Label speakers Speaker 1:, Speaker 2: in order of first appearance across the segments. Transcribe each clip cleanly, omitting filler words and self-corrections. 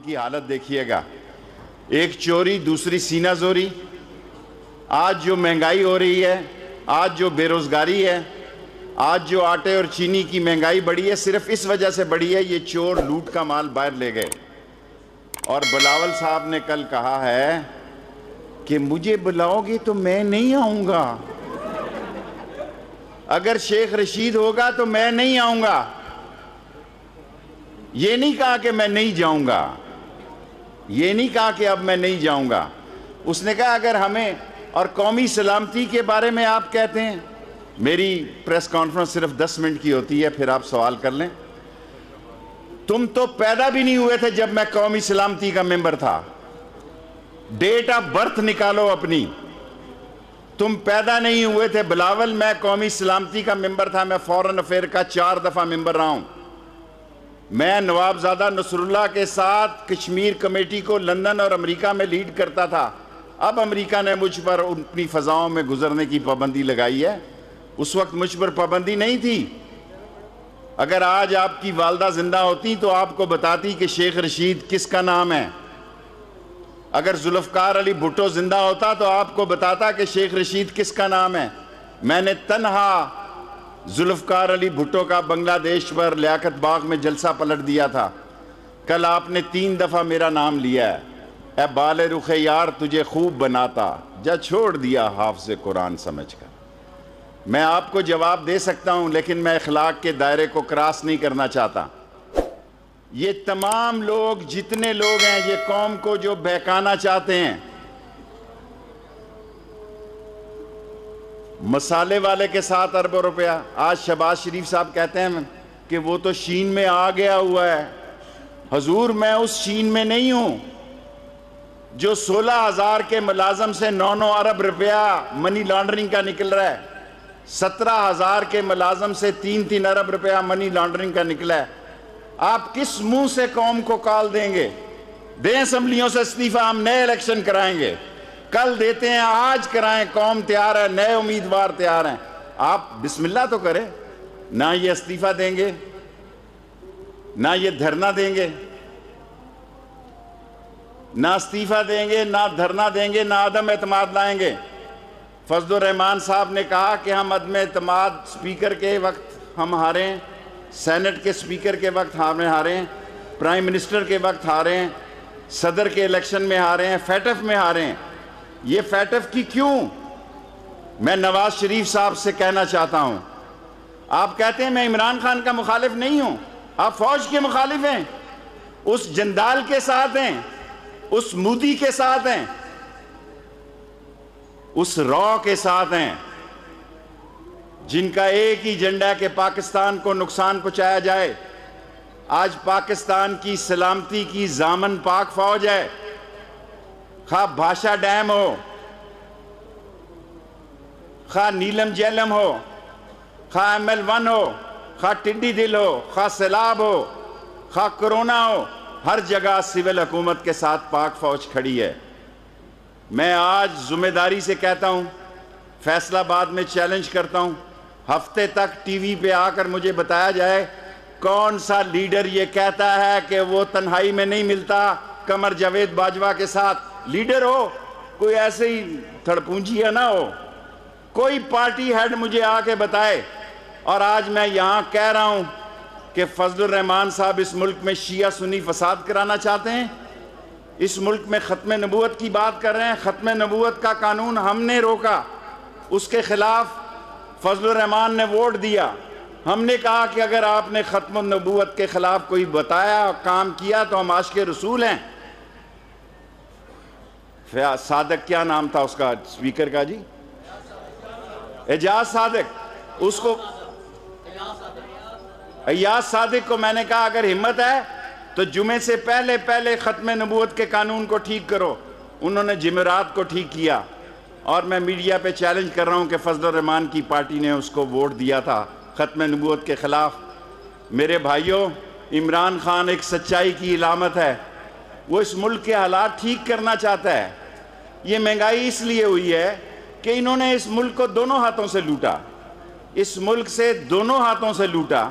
Speaker 1: की हालत देखिएगा, एक चोरी दूसरी सीना जोरी। आज जो महंगाई हो रही है, आज जो बेरोजगारी है, आज जो आटे और चीनी की महंगाई बढ़ी है, सिर्फ इस वजह से बढ़ी है ये चोर लूट का माल बाहर ले गए। और बिलावल साहब ने कल कहा है कि मुझे बुलाओगे तो मैं नहीं आऊंगा, अगर शेख रशीद होगा तो मैं नहीं आऊंगा। ये नहीं कहा कि मैं नहीं जाऊंगा, ये नहीं कहा कि अब मैं नहीं जाऊंगा। उसने कहा अगर हमें, और कौमी सलामती के बारे में आप कहते हैं, मेरी प्रेस कॉन्फ्रेंस सिर्फ 10 मिनट की होती है, फिर आप सवाल कर लें। तुम तो पैदा भी नहीं हुए थे जब मैं कौमी सलामती का मेंबर था। डेट ऑफ बर्थ निकालो अपनी, तुम पैदा नहीं हुए थे बिलावल। मैं कौमी सलामती का मेंबर था, मैं फॉरेन अफेयर का 4 दफा मेंबर रहा हूं। मैं नवाबजादा नसरुल्लाह के साथ कश्मीर कमेटी को लंदन और अमेरिका में लीड करता था। अब अमेरिका ने मुझ पर अपनी फजाओं में गुजरने की पाबंदी लगाई है, उस वक्त मुझ पर पाबंदी नहीं थी। अगर आज आपकी वालदा जिंदा होती तो आपको बताती कि शेख रशीद किसका नाम है। अगर जुल्फकार अली भुट्टो जिंदा होता तो आपको बताता कि शेख रशीद किसका नाम है। मैंने तन्हा जुल्फकार अली भुट्टो का बांग्लादेश पर लियाकत बाग में जलसा पलट दिया था। कल आपने 3 दफा मेरा नाम लिया है। ए बाले रुखे यार तुझे खूब बनाता, जा छोड़ दिया हाफ़िज़ कुरान समझकर। मैं आपको जवाब दे सकता हूं, लेकिन मैं अखलाक के दायरे को क्रॉस नहीं करना चाहता। ये तमाम लोग, जितने लोग हैं, ये कौम को जो बहकाना चाहते हैं, मसाले वाले के साथ अरबों रुपया। आज शहबाज शरीफ साहब कहते हैं कि वो तो शीन में आ गया हुआ है। हजूर, मैं उस शीन में नहीं हूं जो 16,000 के मुलाजम से 9-9 अरब रुपया मनी लॉन्ड्रिंग का निकल रहा है। 17,000 के मुलाजम से 3-3 अरब रुपया मनी लॉन्ड्रिंग का निकला है। आप किस मुंह से कौम को कॉल देंगे? दें असम्बलियों से इस्तीफा, हम नए इलेक्शन कराएंगे। कल देते हैं, आज कराएं, कौम तैयार है, नए उम्मीदवार तैयार हैं। आप बिस्मिल्लाह तो करें। ना ये इस्तीफा देंगे, ना ये धरना देंगे, ना इस्तीफा देंगे, ना धरना देंगे, ना अदम एतमाद लाएंगे। फजलुर रहमान साहब ने कहा कि हम अदम एतमाद स्पीकर के वक्त हम हारे, सेनेट के स्पीकर के वक्त हमें हारे, प्राइम मिनिस्टर के वक्त हारे, सदर के इलेक्शन में हारे हैं, फैटफ में हारे हैं। ये फैटफ की क्यों? मैं नवाज शरीफ साहब से कहना चाहता हूं। आप कहते हैं मैं इमरान खान का मुखालिफ नहीं हूं, आप फौज के मुखालिफ हैं, उस जंदाल के साथ हैं, उस मोदी के साथ हैं, उस रॉ के साथ हैं, जिनका एक ही एजेंडा कि पाकिस्तान को नुकसान पहुंचाया जाए। आज पाकिस्तान की सलामती की जामन पाक फौज है। खा भाषा डैम हो, खा नीलम जैलम हो, खा ML1 हो, खा टिड्डी दिल हो, खा सैलाब हो, खा कोरोना हो, हर जगह सिविल हुकूमत के साथ पाक फौज खड़ी है। मैं आज जिम्मेदारी से कहता हूं, फैसलाबाद में चैलेंज करता हूं, हफ्ते तक टीवी पे आकर मुझे बताया जाए कौन सा लीडर ये कहता है कि वो तन्हाई में नहीं मिलता कमर जावेद बाजवा के साथ। लीडर हो, कोई ऐसे ही थड़पूंजिया ना हो, कोई पार्टी हेड मुझे आके बताए। और आज मैं यहां कह रहा हूं कि फजलुर रहमान साहब इस मुल्क में शिया सुन्नी फसाद कराना चाहते हैं, इस मुल्क में खत्म नबूवत की बात कर रहे हैं। खत्म नबूवत का कानून हमने रोका, उसके खिलाफ फजलुर रहमान ने वोट दिया। हमने कहा कि अगर आपने खत्म नबूवत के खिलाफ कोई बताया, काम किया, तो हम आशिक़े रसूल हैं। सादक, क्या नाम था उसका स्पीकर का जी? एजाज सादिक। उसको अय्याज सादिक को मैंने कहा अगर हिम्मत है तो जुमे से पहले पहले खत्म नबूवत के कानून को ठीक करो। उन्होंने जुमेरात को ठीक किया। और मैं मीडिया पे चैलेंज कर रहा हूं कि फजलुर रहमान की पार्टी ने उसको वोट दिया था खत्म नबूवत के खिलाफ। मेरे भाइयों, इमरान खान एक सच्चाई की इलामत है। वो इस मुल्क के हालात ठीक करना चाहता है। ये महंगाई इसलिए हुई है कि इन्होंने इस मुल्क को दोनों हाथों से लूटा, इस मुल्क से दोनों हाथों से लूटा।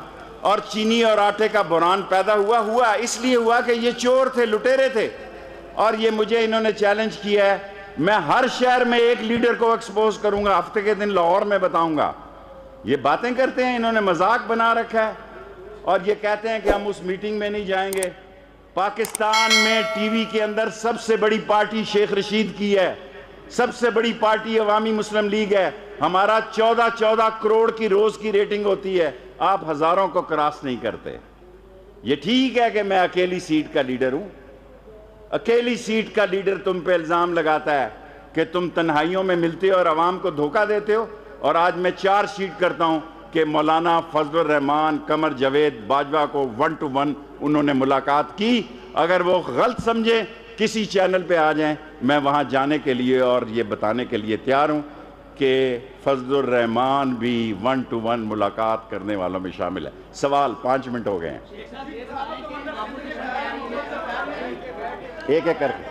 Speaker 1: और चीनी और आटे का बुरान पैदा हुआ इसलिए हुआ कि ये चोर थे, लुटेरे थे, और ये मुझे इन्होंने चैलेंज किया है। मैं हर शहर में एक लीडर को एक्सपोज करूंगा, हफ्ते के दिन लाहौर में बताऊंगा। ये बातें करते हैं, इन्होंने मजाक बना रखा है और ये कहते हैं कि हम उस मीटिंग में नहीं जाएंगे। पाकिस्तान में टीवी के अंदर सबसे बड़ी पार्टी शेख रशीद की है, सबसे बड़ी पार्टी अवामी मुस्लिम लीग है। हमारा 14 करोड़ की रोज की रेटिंग होती है, आप हजारों को क्रॉस नहीं करते। ये ठीक है कि मैं अकेली सीट का लीडर हूं, अकेली सीट का लीडर तुम पे इल्जाम लगाता है कि तुम तन्हाइयों में मिलते हो और अवाम को धोखा देते हो। और आज मैं चार्जशीट करता हूं कि मौलाना फजलुर रहमान, कमर जावेद बाजवा को 1 to 1 उन्होंने मुलाकात की। अगर वो गलत समझे किसी चैनल पे आ जाएं, मैं वहां जाने के लिए और ये बताने के लिए तैयार हूं कि फजलुर रहमान भी 1 to 1 मुलाकात करने वालों में शामिल है। सवाल 5 मिनट हो गए हैं, एक एक करके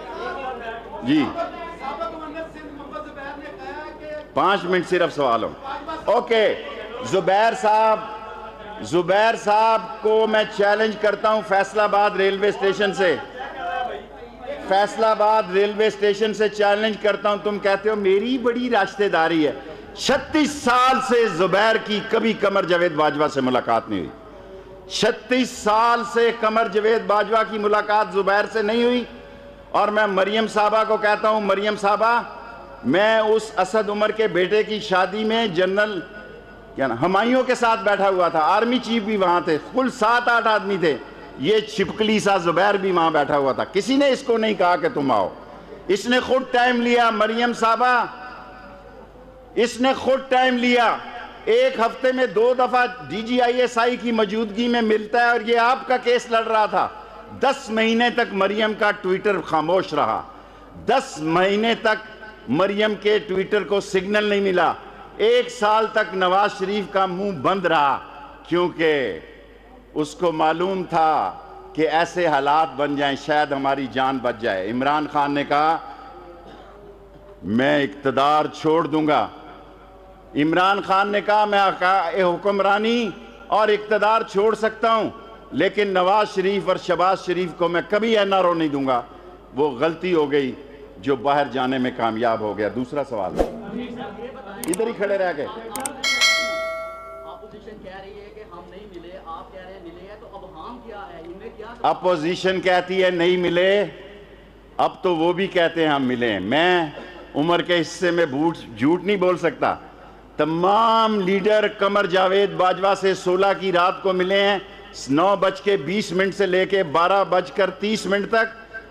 Speaker 1: जी, 5 मिनट सिर्फ सवाल हो। ओके, जुबैर साहब को मैं चैलेंज करता हूं फैसलाबाद रेलवे स्टेशन से, फैसलाबाद रेलवे स्टेशन से चैलेंज करता हूं। तुम कहते हो मेरी बड़ी राश्तेदारी है, 36 साल से जुबैर की कभी कमर जावेद बाजवा से मुलाकात नहीं हुई। 36 साल से कमर जावेद बाजवा की मुलाकात जुबैर से नहीं हुई। और मैं मरियम साहबा को कहता हूं, मरियम साहबा, मैं उस असद उमर के बेटे की शादी में जनरल क्या ना हुमायूं के साथ बैठा हुआ था, आर्मी चीफ भी वहां थे, कुल 7-8 आदमी थे। ये छिपकली सा जुबैर भी वहां बैठा हुआ था, किसी ने इसको नहीं कहा कि तुम आओ। इसने खुद टाइम लिया, मरियम साहबा, इसने खुद टाइम लिया। एक हफ्ते में 2 दफा DGISI की मौजूदगी में मिलता है और ये आपका केस लड़ रहा था। 10 महीने तक मरियम का ट्विटर खामोश रहा, 10 महीने तक मरियम के ट्विटर को सिग्नल नहीं मिला। 1 साल तक नवाज शरीफ का मुंह बंद रहा, क्योंकि उसको मालूम था कि ऐसे हालात बन जाएं शायद हमारी जान बच जाए। इमरान खान ने कहा मैं इक्तदार छोड़ दूंगा, इमरान खान ने कहा मैं हुक्मरानी और इक्तदार छोड़ सकता हूं, लेकिन नवाज शरीफ और शहबाज शरीफ को मैं कभी NRO नहीं दूंगा। वो गलती हो गई जो बाहर जाने में कामयाब हो गया। दूसरा सवाल, इधर ही खड़े रह गए।
Speaker 2: अपोजिशन कह रही है कि हम नहीं मिले, आप कह रहे हैं मिले हैं, तो अब हम क्या है, इनमें क्या?
Speaker 1: अपोजिशन कहती है नहीं मिले, अब तो वो भी कहते हैं हम मिले। मैं उमर के हिस्से में झूठ नहीं बोल सकता। तमाम लीडर कमर जावेद बाजवा से 16 की रात को मिले हैं, 9:20 से लेके 12:30 तक।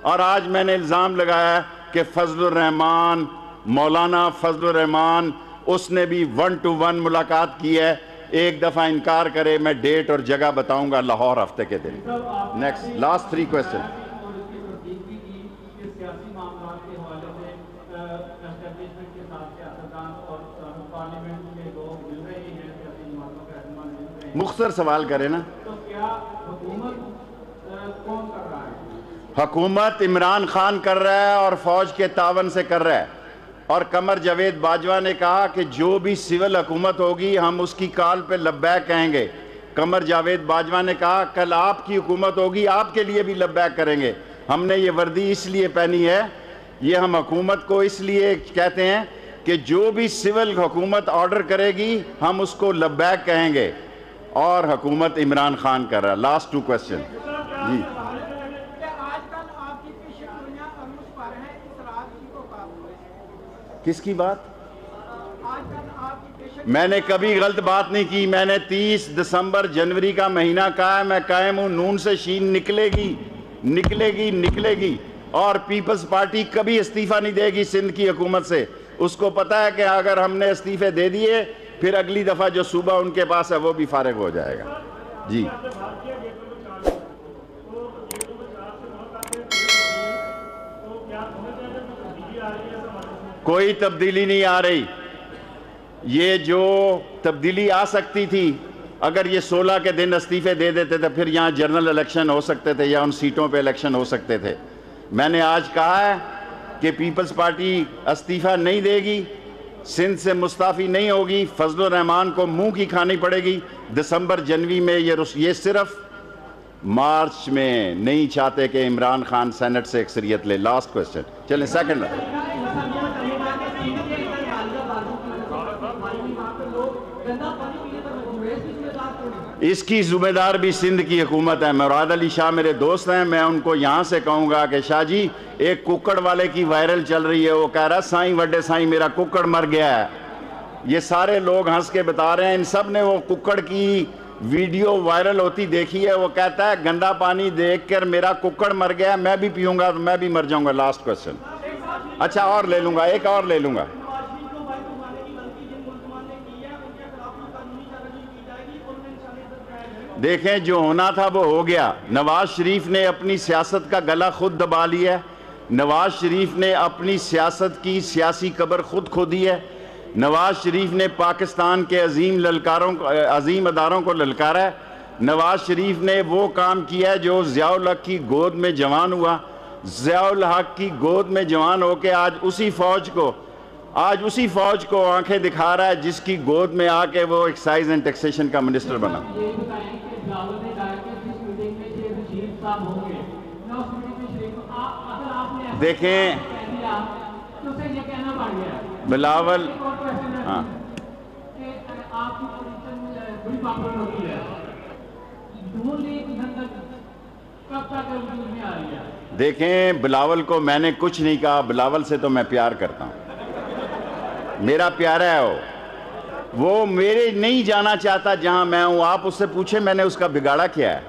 Speaker 1: और आज मैंने इल्ज़ाम लगाया कि फजलुर रहमान, मौलाना फजलुर रहमान, उसने भी 1 to 1 मुलाकात की है। एक दफ़ा इनकार करे, मैं डेट और जगह बताऊंगा लाहौर हफ्ते के दिन। Next, last 3 question. मुख्तर सवाल करें ना।
Speaker 3: तो क्या हुकूमत कौन कर रहा है?
Speaker 1: हुकूमत इमरान खान कर रहा है और फौज के तावन से कर रहा है। और कमर जावेद बाजवा ने कहा कि जो भी सिविल हुकूमत होगी हम उसकी कॉल पे लब्बैक कहेंगे। कमर जावेद बाजवा ने कहा कल आपकी हुकूमत होगी, आपके लिए भी लब्बैक करेंगे। हमने ये वर्दी इसलिए पहनी है, ये हम हुकूमत को इसलिए कहते हैं कि जो भी सिविल हुकूमत ऑर्डर करेगी हम उसको लब्बैक कहेंगे। और हुकूमत इमरान खान कर रहा है। लास्ट 2 क्वेश्चन जी। किसकी बात? मैंने कभी गलत बात नहीं की। मैंने 30 दिसंबर जनवरी का महीना कहा है, मैं कायम हूं, नून से शीन निकलेगी निकलेगी निकलेगी। और पीपल्स पार्टी कभी इस्तीफा नहीं देगी सिंध की हुकूमत से। उसको पता है कि अगर हमने इस्तीफे दे दिए फिर अगली दफा जो सूबा उनके पास है वो भी फारिग हो जाएगा। जी, कोई तब्दीली नहीं आ रही। ये जो तब्दीली आ सकती थी, अगर ये 16 के दिन इस्तीफे दे देते थे फिर यहाँ जनरल इलेक्शन हो सकते थे या उन सीटों पे इलेक्शन हो सकते थे। मैंने आज कहा है कि पीपल्स पार्टी इस्तीफा नहीं देगी, सिंध से मुस्ताफ़ी नहीं होगी, फजलुर रहमान को मुंह की खानी पड़ेगी। दिसंबर जनवरी में ये सिर्फ मार्च में नहीं चाहते कि इमरान खान सेनेट से अक्सरियत ले। लास्ट क्वेश्चन, चलें सेकंड। इसकी जिम्मेदार भी सिंध की हुकूमत है। मुराद अली शाह मेरे दोस्त हैं, मैं उनको यहाँ से कहूँगा कि शाह जी, एक कुक्कड़ वाले की वायरल चल रही है, वो कह रहा है साईं वड्डे साईं मेरा कुक्कड़ मर गया है। ये सारे लोग हंस के बता रहे हैं, इन सब ने वो कुक्कड़ की वीडियो वायरल होती देखी है। वो कहता है गंदा पानी देखकर मेरा कुक्कड़ मर गया, मैं भी पीऊंगा तो मैं भी मर जाऊंगा। Last question. अच्छा और ले लूंगा, एक और ले लूंगा। देखें, जो होना था वो हो गया। नवाज शरीफ ने अपनी सियासत का गला खुद दबा लिया है। नवाज शरीफ ने अपनी सियासत की सियासी कब्र खुद खोदी है। नवाज शरीफ ने पाकिस्तान के अजीम अदारों को ललकारा है। नवाज शरीफ ने वो काम किया है जो ज़ियाउल हक की गोद में जवान हुआ। ज़ियाउल हक की गोद में जवान होकर आज उसी फौज को आंखें दिखा रहा है जिसकी गोद में आके वो एक्साइज एंड टैक्सेशन का मिनिस्टर बना। देखें बिलावल, हाँ, देखें बिलावल को मैंने कुछ नहीं कहा। बिलावल से तो मैं प्यार करता हूं, मेरा प्यारा है वो मेरे नहीं जाना चाहता जहां मैं हूं। आप उससे पूछे मैंने उसका बिगाड़ा क्या है,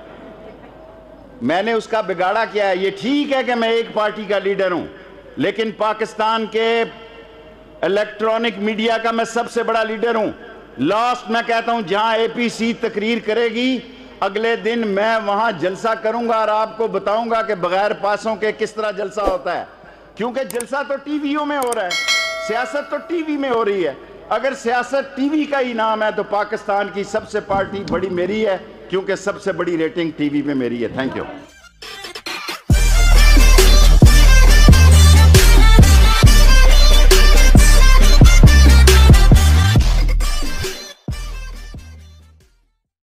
Speaker 1: मैंने उसका बिगाड़ा क्या है। ये ठीक है कि मैं एक पार्टी का लीडर हूं, लेकिन पाकिस्तान के इलेक्ट्रॉनिक मीडिया का मैं सबसे बड़ा लीडर हूं। लास्ट मैं कहता हूं, जहां एपीसी तकरीर करेगी अगले दिन मैं वहां जलसा करूंगा और आपको बताऊंगा कि बगैर पासों के किस तरह जलसा होता है। क्योंकि जलसा तो टीवीओं में हो रहा है, सियासत तो टीवी में हो रही है। अगर सियासत टीवी का ही नाम है तो पाकिस्तान की सबसे पार्टी बड़ी मेरी है, क्योंकि सबसे बड़ी रेटिंग टीवी पे मेरी है। Thank you.